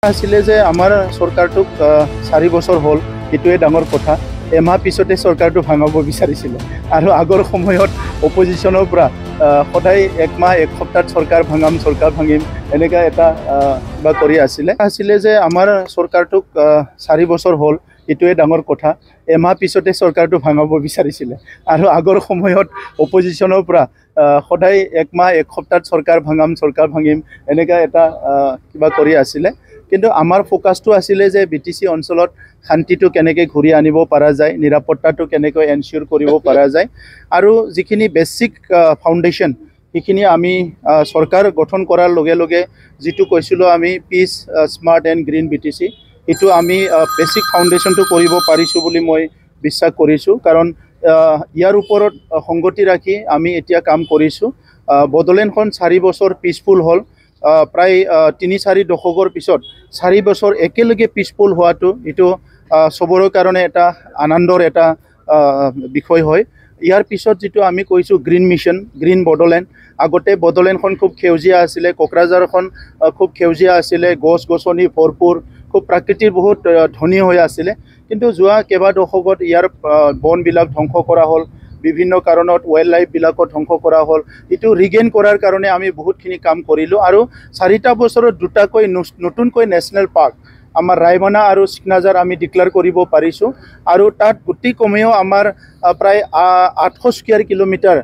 আছিলে যে আমাৰ চৰকাৰটোক 4 বছৰ হ'ল, এইটোৱে ডাঙৰ কথা। এমাহ পিছতে চৰকাৰটো ভাঙাব বিচাৰিছিলে আৰু আগৰ সময়ত অপজিশ্যনৰ পৰা সদায় একমাহ এক সপ্তাহত চৰকাৰ ভাঙিম এনেকুৱা এটা কিবা কৰি আছিলে যে আমাৰ চৰকাৰটোক 4 বছৰ হ'ল, এইটোৱে ডাঙৰ কথা। এমাহ পিছতে চৰকাৰটো ভাঙাব বিচাৰিছিলে আৰু আগৰ সময়ত অপজিশ্যনৰ পৰা সদায় একমাহ এক সপ্তাহত চৰকাৰ ভাঙিম এনেকুৱা এটা কিবা কৰি আছিলে। কিন্তু আমাৰ ফোকাছটো আছিলে যে BTC অঞ্চলত শান্তিটো কেনেকৈ ঘূৰি আনিব পৰা যায়, নিৰাপত্তাটো কেনেকৈ এনচিয়ৰ কৰিব পৰা যায় আৰু যিখিনি বেছিক ফাউণ্ডেশ্যন সেইখিনি আমি চৰকাৰ গঠন কৰাৰ লগে লগে যিটো কৈছিলোঁ আমি pitch smart and green BTC, এইটো আমি বেছিক ফাউণ্ডেশ্যনটো কৰিব পাৰিছোঁ বুলি মই বিশ্বাস কৰিছোঁ। কাৰণ ইয়াৰ ওপৰত সংগতি ৰাখি আমি এতিয়া কাম কৰিছোঁ। বড়োলেণ্ডখন 4 বছৰ পিচফুল হ'ল, প্ৰায় 3-4 দশকৰ পিছত 4 বছৰ একেলগে পিচফুল হোৱাটো এইটো চবৰে কাৰণে এটা আনন্দৰ এটা বিষয় হয়। ইয়াৰ পিছত যিটো আমি কৈছোঁ গ্ৰীণ মিছন, গ্ৰীণ বড়োলেণ্ড, আগতে বড়োলেণ্ডখন খুব সেউজীয়া আছিলে, কোকৰাঝাৰখন খুব সেউজীয়া আছিলে, গছ গছনি ভৰপূৰ, খুব প্ৰাকৃতিৰ বহুত ধনী হৈ আছিলে। কিন্তু যোৱা কেইবা দশকত ইয়াৰ বনবিলাক ধ্বংস কৰা হ'ল, বিভিন্ন কাৰণত ৱাইল্ড লাইফবিলাকো ধ্বংস কৰা হ'ল। এইটো ৰিগেইন কৰাৰ কাৰণে আমি বহুতখিনি কাম কৰিলোঁ আৰু 4টা বছৰত 2টাকৈ নতুনকৈ নেশ্যনেল পাৰ্ক আমাৰ ৰায়মনা আৰু চিকনাঝাৰ আমি ডিক্লেয়াৰ কৰিব পাৰিছোঁ আৰু তাত গোটেই কমেও আমাৰ প্ৰায় 800 স্কুৱেৰ কিলোমিটাৰ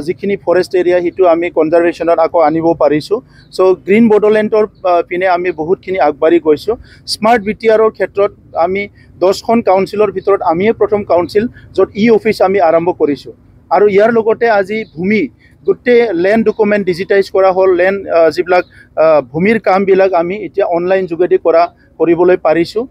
যিখিনি ফৰেষ্ট এৰিয়া সেইটো আমি কনজাৰভেশ্যনত আকৌ আনিব পাৰিছোঁ। চ' গ্ৰীণ বড়োলেণ্ডৰ পিনে আমি বহুতখিনি আগবাঢ়ি গৈছোঁ। স্মাৰ্ট BTRৰ ক্ষেত্ৰত আমি 10খন কাউন্সিলৰ ভিতৰত আমিয়ে প্ৰথম কাউন্সিল য'ত অফিচ আমি আৰম্ভ কৰিছোঁ আৰু ইয়াৰ লগতে আজি ভূমি গোটেই লেণ্ড ডকুমেণ্ট ডিজিটাইজ কৰা হ'ল। লেণ্ড যিবিলাক ভূমিৰ কামবিলাক আমি এতিয়া অনলাইন যোগেদি কৰিবলৈ পাৰিছোঁ।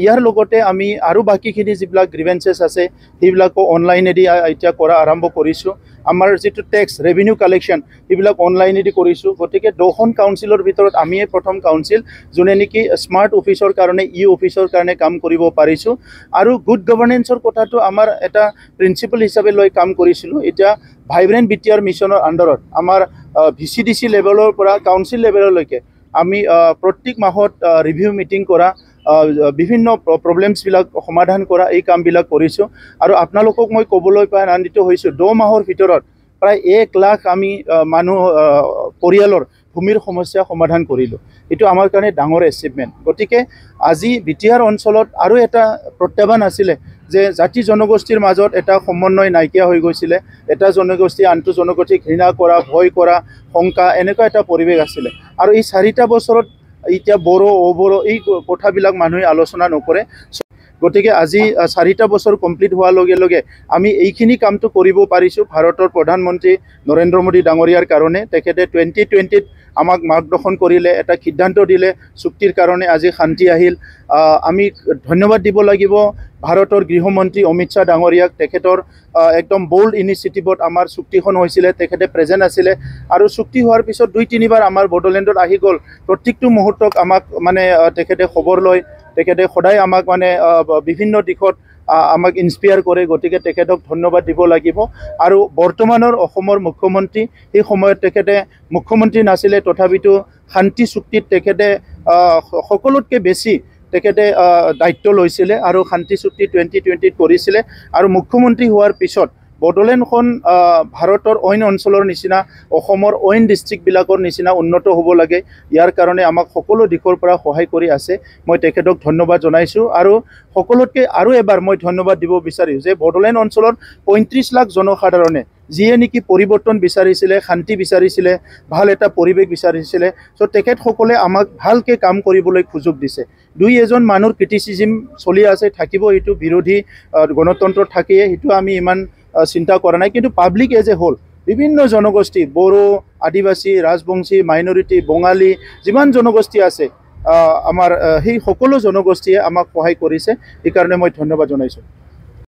ইয়াৰ লগতে আমি আৰু বাকীখিনি যিবিলাক গ্ৰিভেঞ্চেছ আছে সেইবিলাকো অনলাইনেদি এতিয়া কৰা আৰম্ভ কৰিছোঁ। আমাৰ যিটো টেক্স ৰেভিনিউ কালেকশ্যন সেইবিলাক অনলাইনেদি কৰিছোঁ। গতিকে 2খন কাউন্সিলৰ ভিতৰত আমিয়ে প্ৰথম কাউন্সিল যোনে নেকি স্মাৰ্ট অফিচৰ কাৰণে অফিচৰ কাৰণে কাম কৰিব পাৰিছোঁ আৰু গুড গভৰ্নেন্সৰ কথাটো আমাৰ এটা প্ৰিন্সিপল হিচাপে লৈ কাম কৰিছিলোঁ। এতিয়া ভাইব্ৰেণ্ট BTR মিছনৰ আণ্ডাৰত আমাৰ VCDC লেভেলৰ পৰা কাউন্সিল লেভেললৈকে আমি প্ৰত্যেক মাহত ৰিভিউ মিটিং কৰা, বিভিন্ন প্ৰব্লেমছবিলাক সমাধান কৰা এই কামবিলাক কৰিছোঁ আৰু আপোনালোকক মই ক'বলৈ পাই আনন্দিত হৈছোঁ 2 মাহৰ ভিতৰত প্ৰায় 1 লাখ আমি পৰিয়ালৰ ভূমিৰ সমস্যা সমাধান কৰিলোঁ। এইটো আমাৰ কাৰণে ডাঙৰ এচিভমেণ্ট। গতিকে আজি BTR অঞ্চলত আৰু এটা প্ৰত্যাহ্বান আছিলে যে জাতি জনগোষ্ঠীৰ মাজত এটা সমন্বয় নাইকিয়া হৈ গৈছিলে, এটা জনগোষ্ঠী আনটো জনগোষ্ঠীক ঘৃণা কৰা, ভয় কৰা, শংকা এনেকুৱা এটা পৰিৱেশ আছিলে আৰু এই 4টা বছৰত এতিয়া বড়ো অবড়ো এই কথাবিলাক মানুহে আলোচনা নকৰে। গতিকে আজি 4টা বছৰ কমপ্লিট হোৱাৰ লগে লগে আমি এইখিনি কামটো কৰিব পাৰিছোঁ ভাৰতৰ প্ৰধানমন্ত্ৰী নৰেন্দ্ৰ মোদী ডাঙৰীয়াৰ কাৰণে। তেখেতে 2020ত আমাক মাৰ্গদৰ্শন কৰিলে, এটা সিদ্ধান্ত দিলে, চুক্তিৰ কাৰণে আজি শান্তি আহিল। আমি ধন্যবাদ দিব লাগিব ভাৰতৰ গৃহমন্ত্ৰী অমিত শ্বাহ ডাঙৰীয়াক। তেখেতৰ একদম বোল্ড ইনিচিয়েটিভত আমাৰ চুক্তিখন হৈছিলে, তেখেতে প্ৰেজেণ্ট আছিলে আৰু চুক্তি হোৱাৰ পিছত 2-3বাৰ আমাৰ বড়োলেণ্ডত আহি গ'ল। প্ৰত্যেকটো মুহূৰ্তক আমাক মানে তেখেতে খবৰ লয়, তেখেতে সদায় আমাক মানে বিভিন্ন দিশত আমাক ইনস্পায়াৰ কৰে। গতিকে তেখেতক ধন্যবাদ দিব লাগিব আৰু বৰ্তমানৰ অসমৰ মুখ্যমন্ত্ৰী সেই সময়ত তেখেতে মুখ্যমন্ত্ৰী নাছিলে, তথাপিতো শান্তি চুক্তিত তেখেতে সকলোতকৈ বেছি তেখেতে দায়িত্ব লৈছিলে আৰু শান্তি চুক্তি 2020ত কৰিছিলে আৰু মুখ্যমন্ত্ৰী হোৱাৰ পিছত বড়োলেণ্ডখন ভাৰতৰ অইন অঞ্চলৰ নিচিনা, অসমৰ অইন ডিষ্ট্ৰিক্টবিলাকৰ নিচিনা উন্নত হ'ব লাগে। ইয়াৰ কাৰণে আমাক সকলো দিশৰ পৰা সহায় কৰি আছে। মই তেখেতক ধন্যবাদ জনাইছোঁ আৰু সকলোতকৈ আৰু এবাৰ মই ধন্যবাদ দিব বিচাৰিছোঁ যে বড়োলেণ্ড অঞ্চলত 35 লাখ জনসাধাৰণে যিয়ে নেকি পৰিৱৰ্তন বিচাৰিছিলে, শান্তি বিচাৰিছিলে, ভাল এটা পৰিৱেশ বিচাৰিছিলে, চ' তেখেতসকলে আমাক ভালকৈ কাম কৰিবলৈ সুযোগ দিছে। 2-এজন মানুহৰ ক্ৰিটিচিজিম চলি আছে, থাকিব, এইটো বিৰোধী গণতন্ত্ৰ থাকেই, সেইটো আমি ইমান চিন্তা কৰা নাই। কিন্তু পাব্লিক এজ এ হোল বিভিন্ন জনগোষ্ঠী, বড়ো, আদিবাসী, ৰাজবংশী, মাইনৰিটি, বঙালী, যিমান জনগোষ্ঠী আছে আমাৰ সেই সকলো জনগোষ্ঠীয়ে আমাক সহায় কৰিছে। সেইকাৰণে মই ধন্যবাদ জনাইছোঁ।